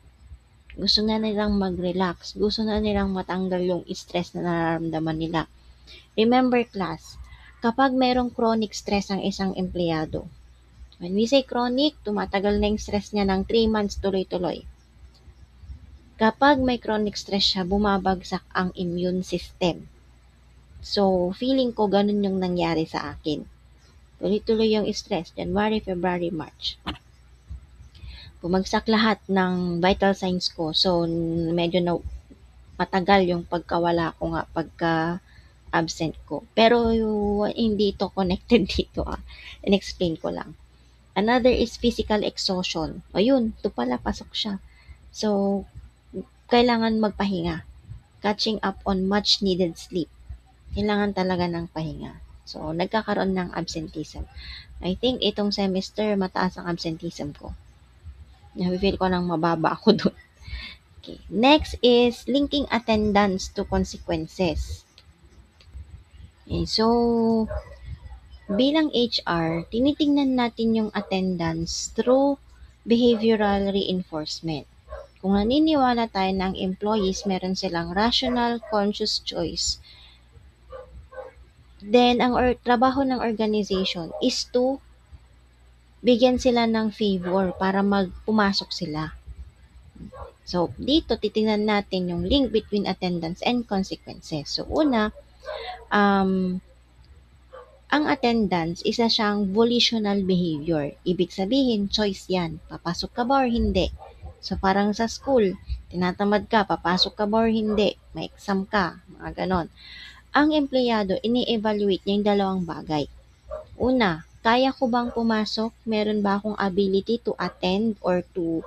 Gusto na nilang mag-relax. Gusto na nilang matanggal yung stress na nararamdaman nila. Remember class, kapag merong chronic stress ang isang empleyado, when we say chronic, tumatagal na yung stress niya ng 3 months tuloy-tuloy. Kapag may chronic stress siya, bumabagsak ang immune system. So, feeling ko ganun yung nangyari sa akin. Tuloy-tuloy yung stress, January, February, March. Bumagsak lahat ng vital signs ko. So, medyo na matagal yung pagkawala ko nga pagka absent ko. Pero hindi ito connected dito. In-explain ko lang. Another is physical exhaustion. Ayun, ito pala, pasok siya. So, kailangan magpahinga. Catching up on much needed sleep. Kailangan talaga ng pahinga. So, nagkakaroon ng absenteeism. I think itong semester, mataas ang absenteeism ko. Nafe-feel ko nang mababa ako doon. Okay. Next is linking attendance to consequences. Okay, so, bilang HR, tinitingnan natin yung attendance through behavioral reinforcement. Kung naniniwala tayo ng employees, meron silang rational, conscious choice, then ang trabaho ng organization is to bigyan sila ng favor para pumasok sila. So, dito titingnan natin yung link between attendance and consequences. So, una, ang attendance, isa siyang volitional behavior. Ibig sabihin, choice yan. Papasok ka ba or hindi? So, parang sa school, tinatamad ka, papasok ka ba or hindi? May exam ka, mga ganon. Ang empleyado, ini-evaluate niya yung dalawang bagay. Una, kaya ko bang pumasok? Meron ba akong ability to attend or to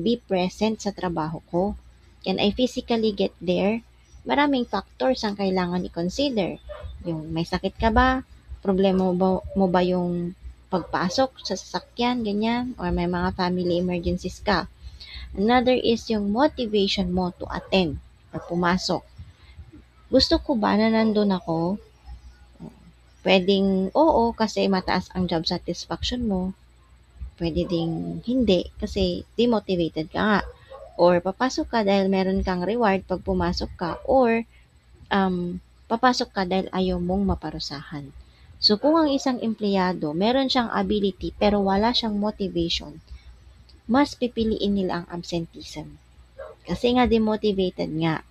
be present sa trabaho ko? Can I physically get there? Maraming factors ang kailangan i-consider. Yung may sakit ka ba? Problema mo ba yung pagpasok sa sasakyan, ganyan? Or may mga family emergencies ka? Another is yung motivation mo to attend or pumasok. Gusto ko ba na nandun ako? Pwedeng oo kasi mataas ang job satisfaction mo. Pwede ding hindi kasi demotivated ka nga. Or papasok ka dahil meron kang reward pag pumasok ka. Or papasok ka dahil ayaw mong maparusahan. So kung ang isang empleyado meron siyang ability pero wala siyang motivation, mas pipiliin nila ang absenteeism. Kasi nga demotivated nga.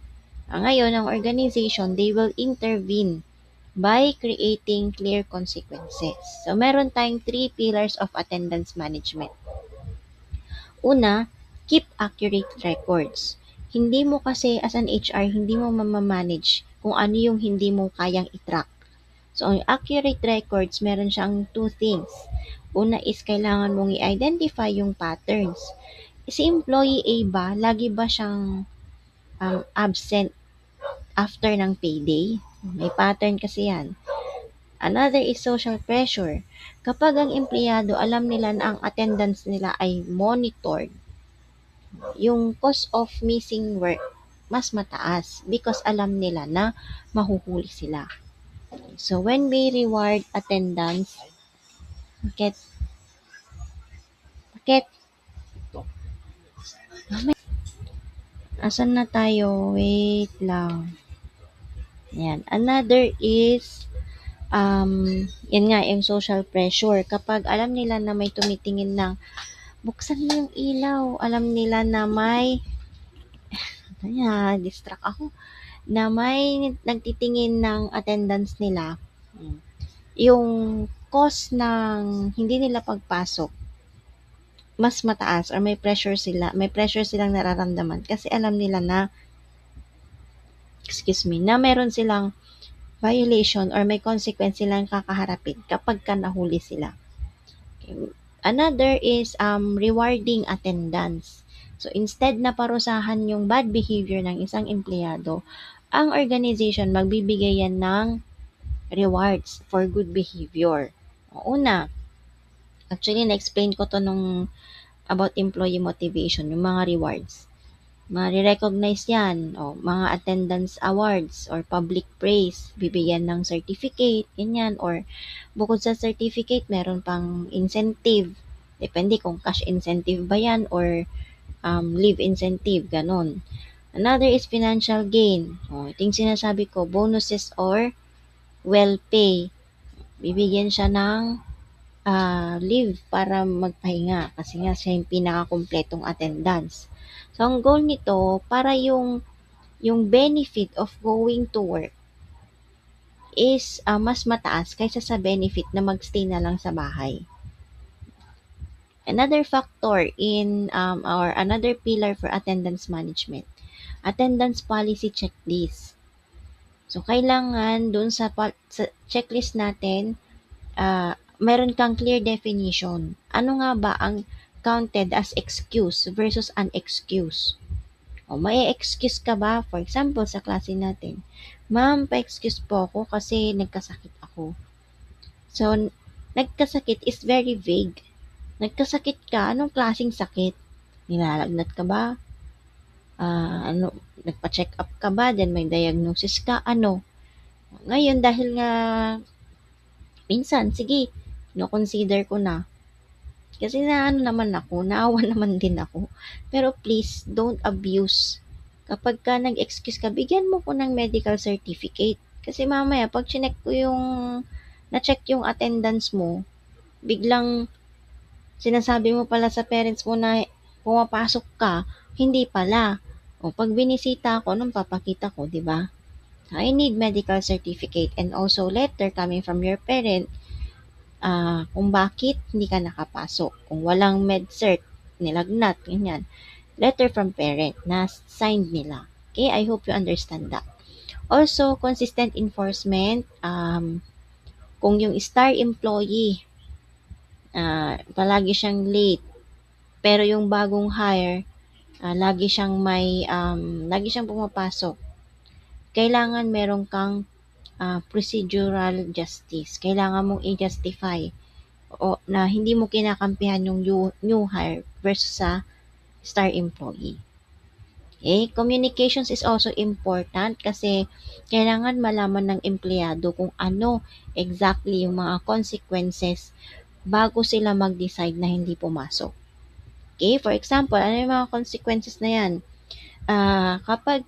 Ngayon, ang organization, they will intervene by creating clear consequences. So, meron tayong 3 pillars of attendance management. Una, keep accurate records. Hindi mo kasi as an HR, hindi mo mamamanage kung ano yung hindi mo kayang i-track. So, ang accurate records, meron siyang 2 things. Una is kailangan mong i-identify yung patterns. Si employee A ba, lagi ba siyang absent after ng payday? May pattern kasi yan. Another is social pressure. Kapag ang empleyado alam nila na ang attendance nila ay monitored, yung cost of missing work mas mataas because alam nila na mahuhuli sila. So, when we reward attendance, bakit? Asan na tayo? Wait lang. Yan. Another is Yan nga, yung social pressure. Kapag alam nila na may tumitingin ng, buksan mo yung ilaw, alam nila na may, distract ako, na may nagtitingin ng attendance nila, yung cost ng hindi nila pagpasok, mas mataas or may pressure silang nararamdaman kasi alam nila na, na meron silang violation or may consequence silang kakaharapin kapag ka nahuli sila. Okay. Another is rewarding attendance. So instead na parusahan yung bad behavior ng isang empleyado, ang organization magbibigay yan ng rewards for good behavior. Una, actually na-explain ko to nung about employee motivation, yung mga rewards. Mare-recognize yan, mga attendance awards or public praise, bibigyan ng certificate, ganyan, or bukod sa certificate, meron pang incentive. Depende kung cash incentive ba yan or leave incentive, ganon. Another is financial gain. Ito yung sinasabi ko, bonuses or well pay. Bibigyan siya ng leave para magpahinga kasi nga siya yung pinakakumpletong attendance. So, ang goal nito, para yung benefit of going to work is mas mataas kaysa sa benefit na magstay na lang sa bahay. Another factor in or another pillar for attendance management, attendance policy checklist. So, kailangan dun sa checklist natin, meron kang clear definition. Ano nga ba ang counted as excuse versus unexcused? May excuse ka ba? For example, sa klase natin, ma'am, pa-excuse po ako kasi nagkasakit ako. So, nagkasakit is very vague. Nagkasakit ka, anong klaseng sakit? Nilalagnat ka ba? Nagpa-check up ka ba? Then may diagnosis ka? Ano? Ngayon, dahil nga, minsan, sige, no-consider ko na. Kasi naman ako, naawa naman din ako. Pero please, don't abuse. Kapag ka nag-excuse ka, bigyan mo ko ng medical certificate. Kasi mamaya, pag chinek ko na-check yung attendance mo, biglang sinasabi mo pala sa parents mo na pumapasok ka, hindi pala. Pag binisita ako, anong papakita ko, di ba? I need medical certificate and also letter coming from your parent kung bakit hindi ka nakapasok. Kung walang med cert, nilagnat, ganyan. Letter from parent na signed nila. Okay, I hope you understand that. Also, consistent enforcement. Kung yung star employee, palagi siyang late, pero yung bagong hire, lagi siyang pumapasok. Kailangan meron kang procedural justice. Kailangan mong i-justify na hindi mo kinakampihan yung new hire versus sa star employee. Okay? Communications is also important kasi kailangan malaman ng empleyado kung ano exactly yung mga consequences bago sila mag-decide na hindi pumasok. Okay? For example, ano yung mga consequences na yan? Kapag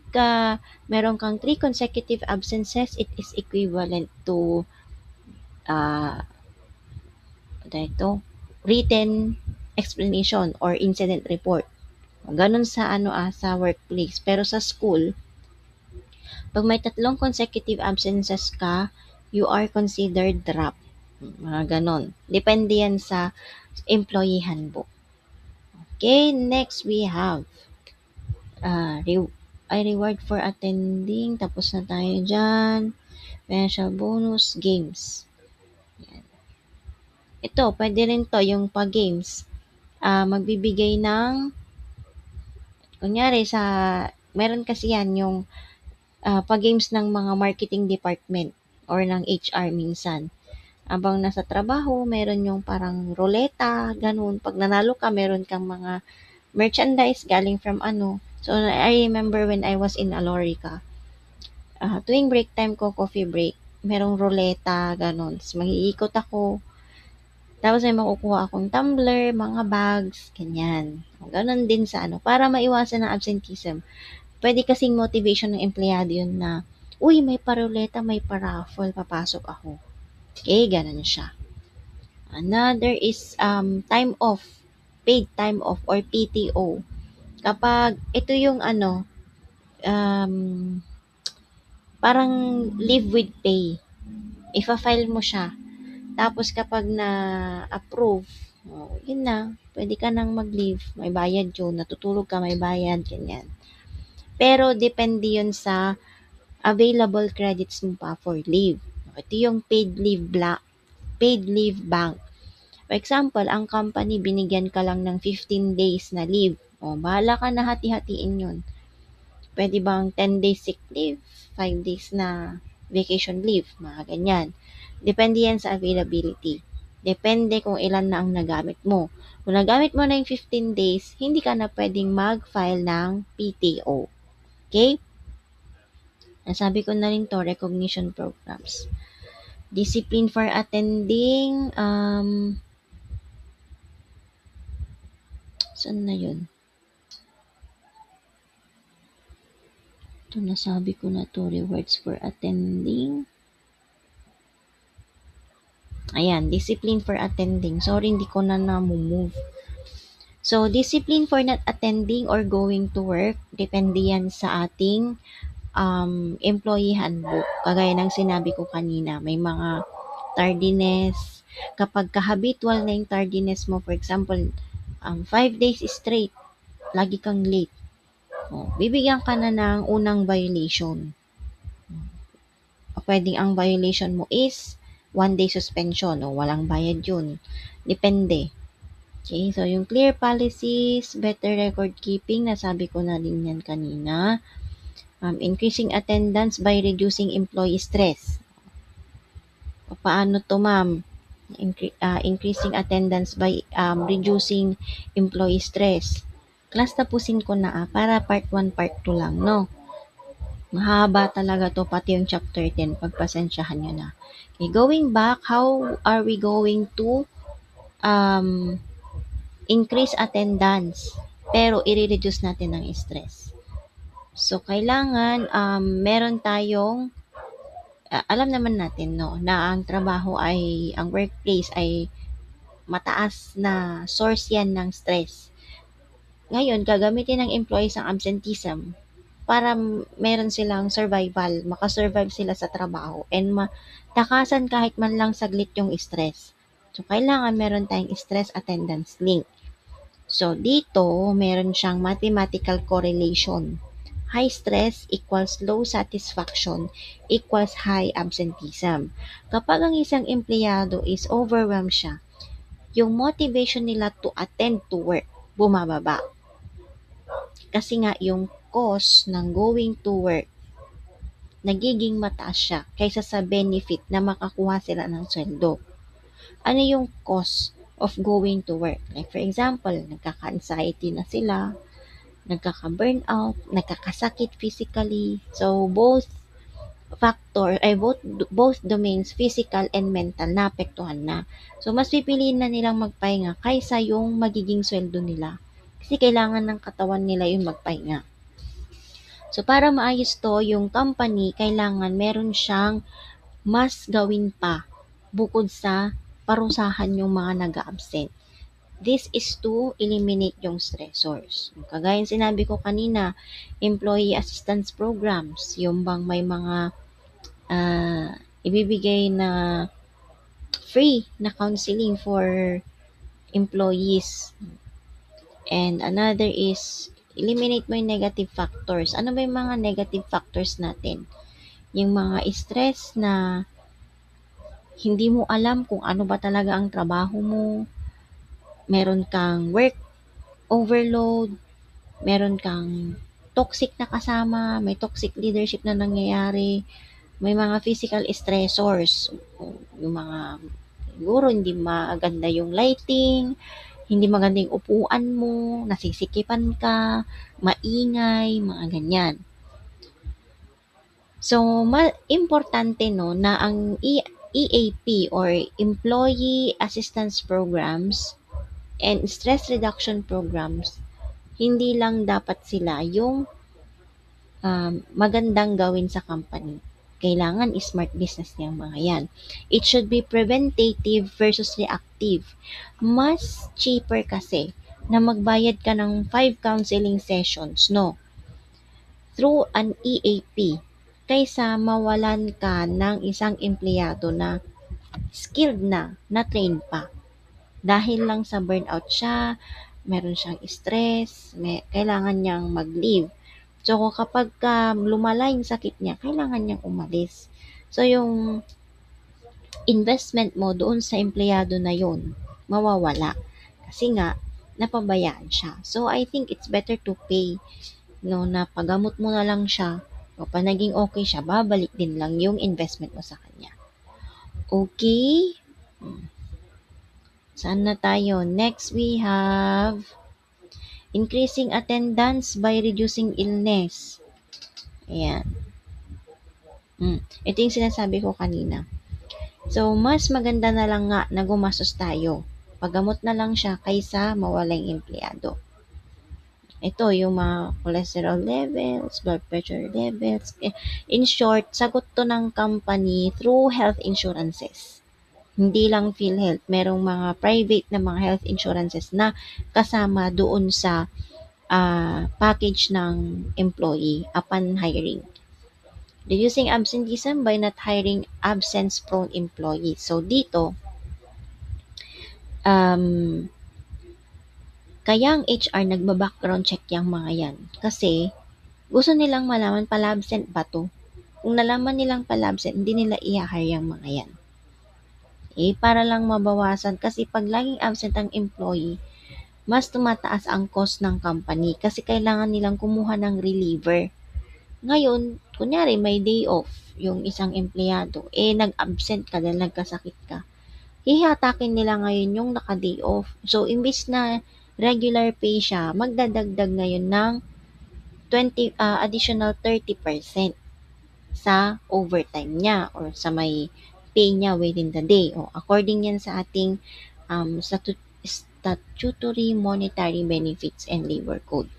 meron kang 3 consecutive absences, it is equivalent to written explanation or incident report. Ganon sa sa workplace. Pero sa school, pag may 3 consecutive absences ka, you are considered drop. Mga ganon. Depende yan sa employee handbook. Okay, next we have reward for attending. Tapos na tayo dyan. Financial bonus, games. Yan. Ito, pwede rin to, yung pag-games. Magbibigay ng, kunyari meron kasi yan yung pag-games ng mga marketing department or ng HR minsan. Abang nasa trabaho, meron yung parang roleta, ganun. Pag nanalo ka, meron kang mga merchandise galing from So, I remember when I was in Alorica, tuwing break time ko, coffee break, merong roleta, ganun. So, mag-iikot ako. Tapos may makukuha akong tumbler, mga bags, ganyan. Ganun din sa para maiwasan ng absenteeism. Pwede kasing motivation ng empleyado yun na, uy, may paroleta, may paraffle, papasok ako. Okay, ganun siya. Another is time off, paid time off or PTO. Kapag ito yung um, parang leave with pay. Ifa-file mo siya. Tapos kapag na-approve, yun na, pwede ka nang mag-leave. May bayad yun. Natutulog ka, may bayad, ganyan. Pero depende yun sa available credits mo pa for leave. Ito yung paid leave bank. For example, ang company binigyan ka lang ng 15 days na leave. O, bahala ka na hati-hatiin yun. Pwede bang 10 days sick leave, 5 days na vacation leave, mga ganyan. Depende yan sa availability. Depende kung ilan na ang nagamit mo. Kung nagamit mo na yung 15 days, hindi ka na pwedeng mag-file ng PTO. Okay? Nasabi ko na rin to, recognition programs. Discipline for attending, saan na yun? Ito, nasabi ko na to, rewards for attending. Ayan, discipline for attending. Sorry, hindi ko na move. So, discipline for not attending or going to work, depende yan sa ating employee handbook. Kagaya ng sinabi ko kanina, may mga tardiness. Kapag kahabitual na yung tardiness mo, for example, 5 days straight, lagi kang late. Bibigyan ka na ng unang violation. Pwedeng ang violation mo is 1 day suspension o walang bayad yun. Depende. Okay, so yung clear policies, better record keeping, nasabi ko na din yan kanina. Increasing attendance by reducing employee stress. Paano to, ma'am? Increasing attendance by reducing employee stress. Class tapusin ko na para part 1, part 2 lang, no? Mahaba talaga to, pati yung chapter 10. Pagpasensyahan nyo na. Okay, going back, how are we going to um, increase attendance? Pero i-reduce natin ang stress. So, kailangan meron tayong alam naman natin, no, na ang trabaho ay, ang workplace ay mataas na source yan ng stress. Ngayon, gagamitin ng employees ang absenteeism para meron silang survival, makasurvive sila sa trabaho, and matakasan kahit man lang saglit yung stress. So, kailangan meron tayong stress attendance link. So, dito, meron siyang mathematical correlation. High stress equals low satisfaction equals high absenteeism. Kapag ang isang empleyado is overwhelmed siya, yung motivation nila to attend to work, bumababa. Kasi nga, yung cost ng going to work, nagiging mataas siya kaysa sa benefit na makakuha sila ng sweldo. Ano yung cost of going to work? Like for example, nagkaka-anxiety na sila, nagkaka-burnout, nagkakasakit physically. So, both domains, physical and mental, naapektuhan na. So, mas pipiliin na nilang magpahinga kaysa yung magiging sweldo nila. Kasi kailangan ng katawan nila yung magpahinga. So, para maayos to, yung company, kailangan meron siyang mas gawin pa bukod sa parusahan yung mga nag-absent. This is to eliminate yung stressors. Kagaya sinabi ko kanina, employee assistance programs, yung bang may mga ibibigay na free na counseling for employees. And another is, eliminate mo yung negative factors. Ano ba yung mga negative factors natin? Yung mga stress na hindi mo alam kung ano ba talaga ang trabaho mo, meron kang work overload, meron kang toxic na kasama, may toxic leadership na nangyayari, may mga physical stressors, yung mga siguro hindi maganda yung lighting, hindi maganda yung upuan mo, nasisikipan ka, maingay, mga ganyan. So, importante no na ang EAP or Employee Assistance Programs and Stress Reduction Programs, hindi lang dapat sila yung magandang gawin sa company. kailangan smart business niyang mga yan. It should be preventative versus reactive. Mas cheaper kasi na magbayad ka ng 5 counseling sessions, no? Through an EAP kaysa mawalan ka ng isang empleyado na skilled na trained pa. Dahil lang sa burnout siya, meron siyang stress, kailangan niyang mag-leave. So, kapag lumala yung sakit niya, kailangan niyang umalis. So, yung investment mo doon sa empleyado na yon mawawala. Kasi nga, napabayaan siya. So, I think it's better to pay, no, na pagamot mo na lang siya, o pa naging okay siya, babalik din lang yung investment mo sa kanya. Okay? Saan na tayo? Next, we have increasing attendance by reducing illness. Ayan. Ito yung sinasabi ko kanina. So, mas maganda na lang nga na gumastos tayo. Paggamot na lang siya kaysa mawalang empleyado. Ito, yung mga cholesterol levels, blood pressure levels. In short, sagot to ng company through health insurances. Hindi lang PhilHealth. Merong mga private na mga health insurances na kasama doon sa package ng employee upon hiring. Reducing absenteeism by not hiring absence-prone employees. So, dito, kaya ang HR nagba-background check yung mga yan. Kasi, gusto nilang malaman pala-absent ba to. Kung nalaman nilang pala-absent, hindi nila i-hire yung mga yan. Para lang mabawasan. Kasi pag laging absent ang employee, mas tumataas ang cost ng company. Kasi kailangan nilang kumuha ng reliever. Ngayon, kunyari may day off yung isang empleyado, nag-absent ka dahil nagkasakit ka. Hihatakin nila ngayon yung naka-day off. So, imbis na regular pay siya, magdadagdag ngayon ng additional 30% sa overtime niya or sa may pay niya within the day. According yan sa ating statutory monetary benefits and labor code.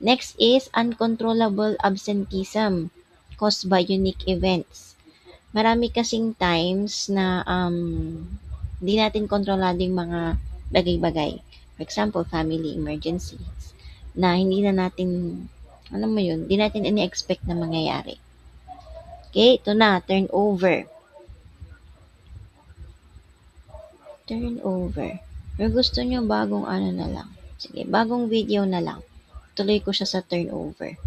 Next is uncontrollable absenteeism caused by unique events. Marami kasing times na di natin kontrolado yung mga bagay-bagay. For example, family emergencies na hindi na natin, hindi natin ini-expect na mangyayari. Okay, ito na, turnover. Turnover. Kung gusto nyo bagong na lang. Sige, bagong video na lang. Tuloy ko siya sa turnover.